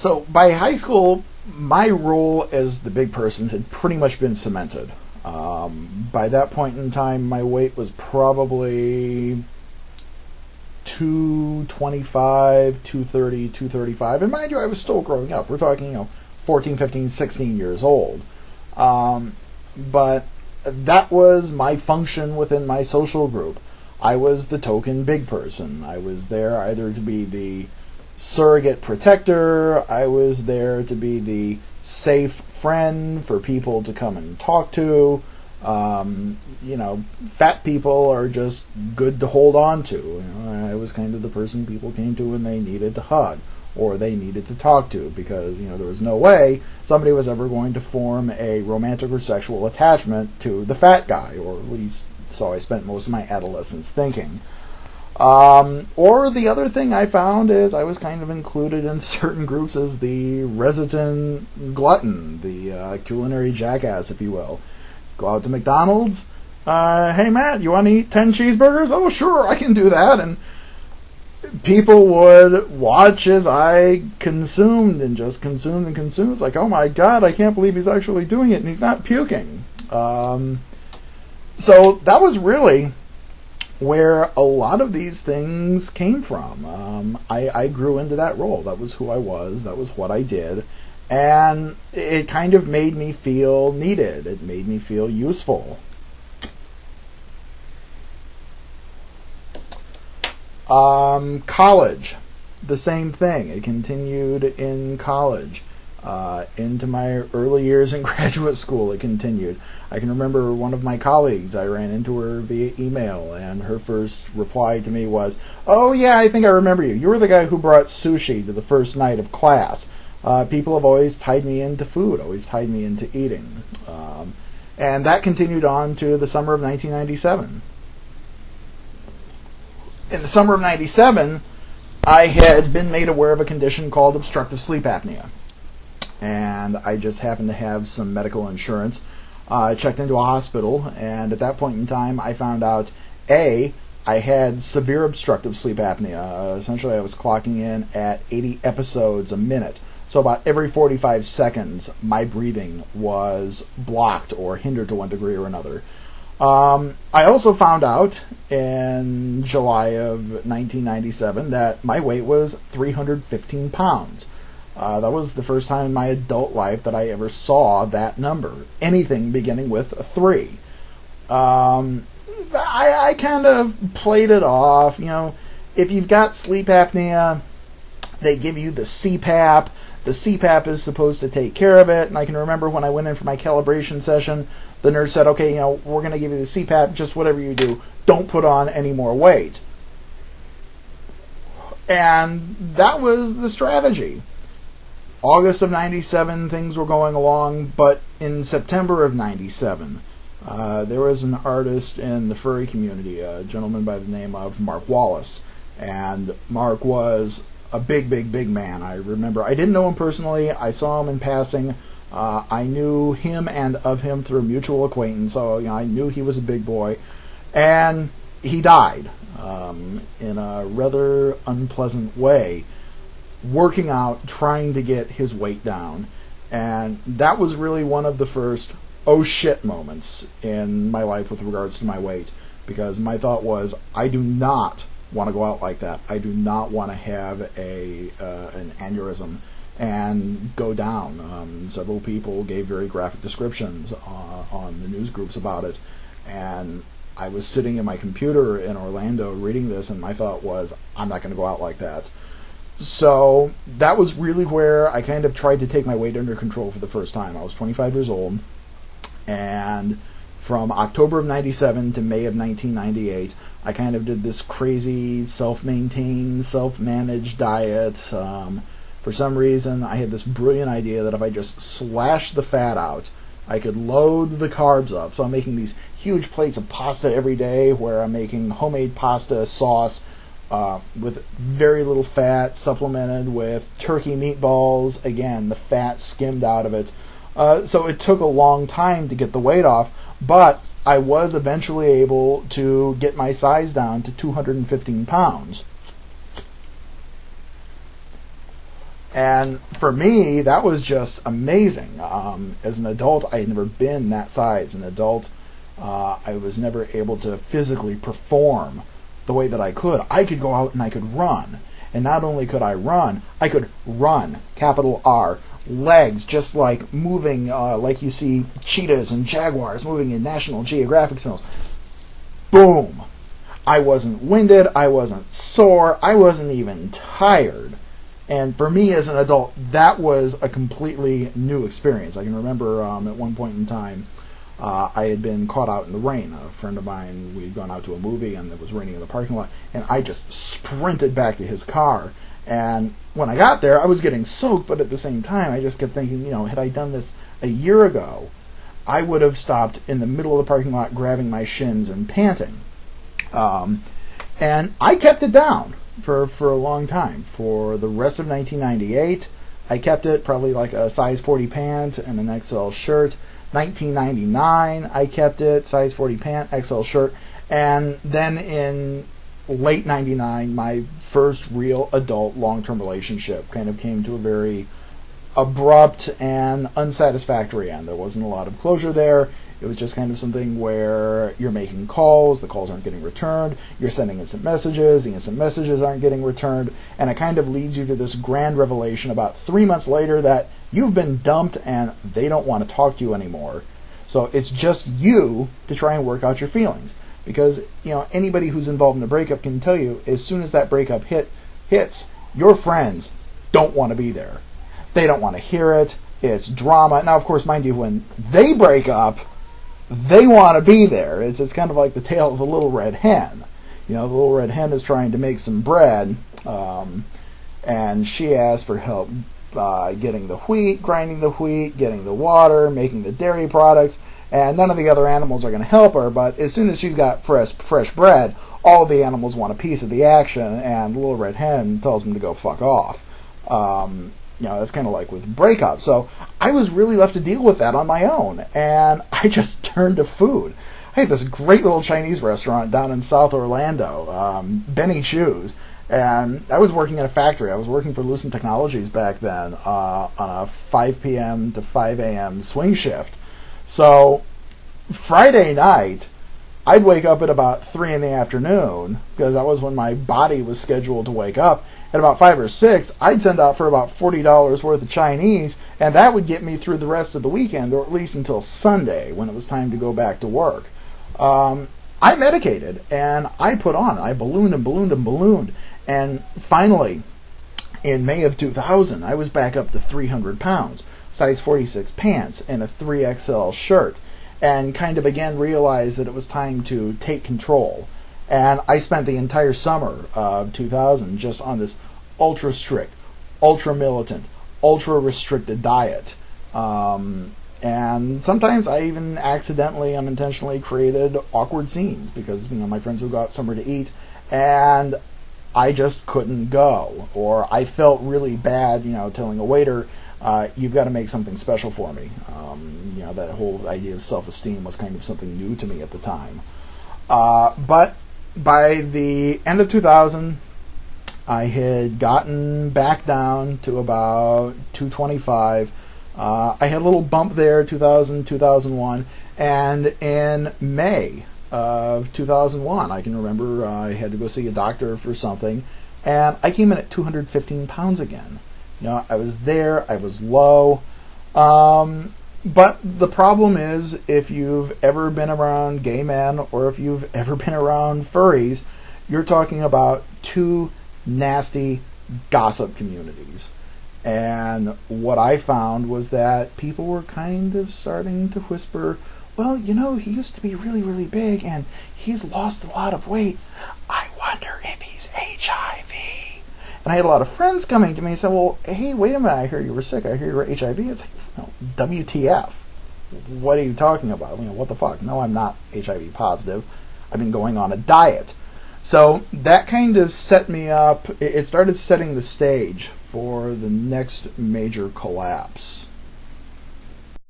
So by high school, my role as the big person had pretty much been cemented. By that point in time, my weight was probably 225, 230, 235. And mind you, I was still growing up. We're talking, 14, 15, 16 years old. But that was my function within my social group. I was the token big person. I was there either to be the surrogate protector. I was there to be the safe friend for people to come and talk to. Fat people are just good to hold on to. I was kind of the person people came to when they needed to hug or they needed to talk to, because there was no way somebody was ever going to form a romantic or sexual attachment to the fat guy, or at least so I spent most of my adolescence thinking. Or the other thing I found is I was kind of included in certain groups as the resident glutton, the culinary jackass, if you will. Go out to McDonald's. Hey, Matt, you want to eat 10 cheeseburgers? Oh, sure, I can do that. And people would watch as I consumed and just consumed and consumed. It's like, oh my God, I can't believe he's actually doing it and he's not puking. So that was really where a lot of these things came from. I grew into that role. That was who I was. That was what I did. And it kind of made me feel needed. It made me feel useful. College, the same thing. It continued in college. Into my early years in graduate school, it continued. I can remember one of my colleagues, I ran into her via email, and her first reply to me was, "Oh yeah, I think I remember you. You were the guy who brought sushi to the first night of class." People have always tied me into food, always tied me into eating. And that continued on to the summer of 1997. In the summer of 97, I had been made aware of a condition called obstructive sleep apnea. And I just happened to have some medical insurance. I checked into a hospital, and at that point in time, I found out, I had severe obstructive sleep apnea. Essentially, I was clocking in at 80 episodes a minute. So about every 45 seconds, my breathing was blocked or hindered to one degree or another. I also found out in July of 1997 that my weight was 315 pounds. That was the first time in my adult life that I ever saw that number. Anything beginning with a 3. I kind of played it off. If you've got sleep apnea, they give you the CPAP. The CPAP is supposed to take care of it. And I can remember when I went in for my calibration session, the nurse said, okay, we're going to give you the CPAP, just whatever you do, don't put on any more weight. And that was the strategy. August of 97, things were going along, but in September of 97, there was an artist in the furry community, a gentleman by the name of Mark Wallace. And Mark was a big, big, big man. I remember, I didn't know him personally. I saw him in passing. I knew him and of him through mutual acquaintance, so I knew he was a big boy. And he died in a rather unpleasant way, working out, trying to get his weight down. And that was really one of the first oh shit moments in my life with regards to my weight, because my thought was, I do not want to go out like that. I do not want to have an aneurysm and go down. Several people gave very graphic descriptions on the news groups about it, and I was sitting in my computer in Orlando reading this, and my thought was, I'm not going to go out like that. So that was really where I kind of tried to take my weight under control for the first time. I was 25 years old, and from October of 97 to May of 1998, I kind of did this crazy self-maintained, self-managed diet. For some reason, I had this brilliant idea that if I just slashed the fat out, I could load the carbs up. So I'm making these huge plates of pasta every day, where I'm making homemade pasta sauce with very little fat, supplemented with turkey meatballs. Again, the fat skimmed out of it. So it took a long time to get the weight off, but I was eventually able to get my size down to 215 pounds. And for me, that was just amazing. As an adult, I had never been that size. An adult, I was never able to physically perform the way that I could. I could go out and I could run. And not only could I could run, capital R, legs, just like moving, like you see cheetahs and jaguars moving in National Geographic channels. Boom! I wasn't winded, I wasn't sore, I wasn't even tired. And for me as an adult, that was a completely new experience. I can remember at one point in time, I had been caught out in the rain. A friend of mine, we'd gone out to a movie and it was raining in the parking lot, and I just sprinted back to his car. And when I got there, I was getting soaked, but at the same time, I just kept thinking, had I done this a year ago, I would have stopped in the middle of the parking lot grabbing my shins and panting. And I kept it down for a long time. For the rest of 1998, I kept it probably like a size 40 pant and an XL shirt. 1999, I kept it, size 40 pant, XL shirt. And then in late 99, my first real adult long-term relationship kind of came to a very abrupt and unsatisfactory end. There wasn't a lot of closure there. It was just kind of something where you're making calls, the calls aren't getting returned, you're sending instant messages, the instant messages aren't getting returned, and it kind of leads you to this grand revelation about 3 months later that you've been dumped and they don't want to talk to you anymore. So it's just you to try and work out your feelings. Because, anybody who's involved in a breakup can tell you, as soon as that breakup hits, your friends don't want to be there. They don't want to hear it. It's drama. Now, of course, mind you, when they break up, they want to be there. It's kind of like the tale of the little red hen. The little red hen is trying to make some bread, and she asks for help getting the wheat, grinding the wheat, getting the water, making the dairy products, and none of the other animals are going to help her, but as soon as she's got fresh bread, all of the animals want a piece of the action, and the little red hen tells them to go fuck off. That's kind of like with breakups. So I was really left to deal with that on my own, and I just turned to food. I had this great little Chinese restaurant down in South Orlando, Benny Chu's, and I was working at a factory. I was working for Lucent Technologies back then on a 5 p.m. to 5 a.m. swing shift. So Friday night, I'd wake up at about 3 in the afternoon, because that was when my body was scheduled to wake up. At about 5 or 6, I'd send out for about $40 worth of Chinese, and that would get me through the rest of the weekend, or at least until Sunday, when it was time to go back to work. I medicated, and I put on. I ballooned and ballooned and ballooned, and finally, in May of 2000, I was back up to 300 pounds, size 46 pants, and a 3XL shirt, and kind of again realized that it was time to take control. And I spent the entire summer of 2000 just on this ultra strict, ultra militant, ultra restricted diet. And sometimes I even accidentally, unintentionally created awkward scenes because, my friends would go out somewhere to eat and I just couldn't go. Or I felt really bad, telling a waiter, you've got to make something special for me. That whole idea of self-esteem was kind of something new to me at the time. But by the end of 2000, I had gotten back down to about 225. I had a little bump there, 2000, 2001, and in May of 2001, I can remember I had to go see a doctor for something, and I came in at 215 pounds again. I was there, I was low, but the problem is, if you've ever been around gay men or if you've ever been around furries, you're talking about two nasty gossip communities. And what I found was that people were kind of starting to whisper, well, he used to be really, really big and he's lost a lot of weight. I wonder if he's HIV. And I had a lot of friends coming to me and said, well, hey, wait a minute, I hear you were sick. I hear you were HIV. It's like, WTF? What are you talking about? What the fuck? No, I'm not HIV positive. I've been going on a diet. So that kind of set me up. It started setting the stage for the next major collapse.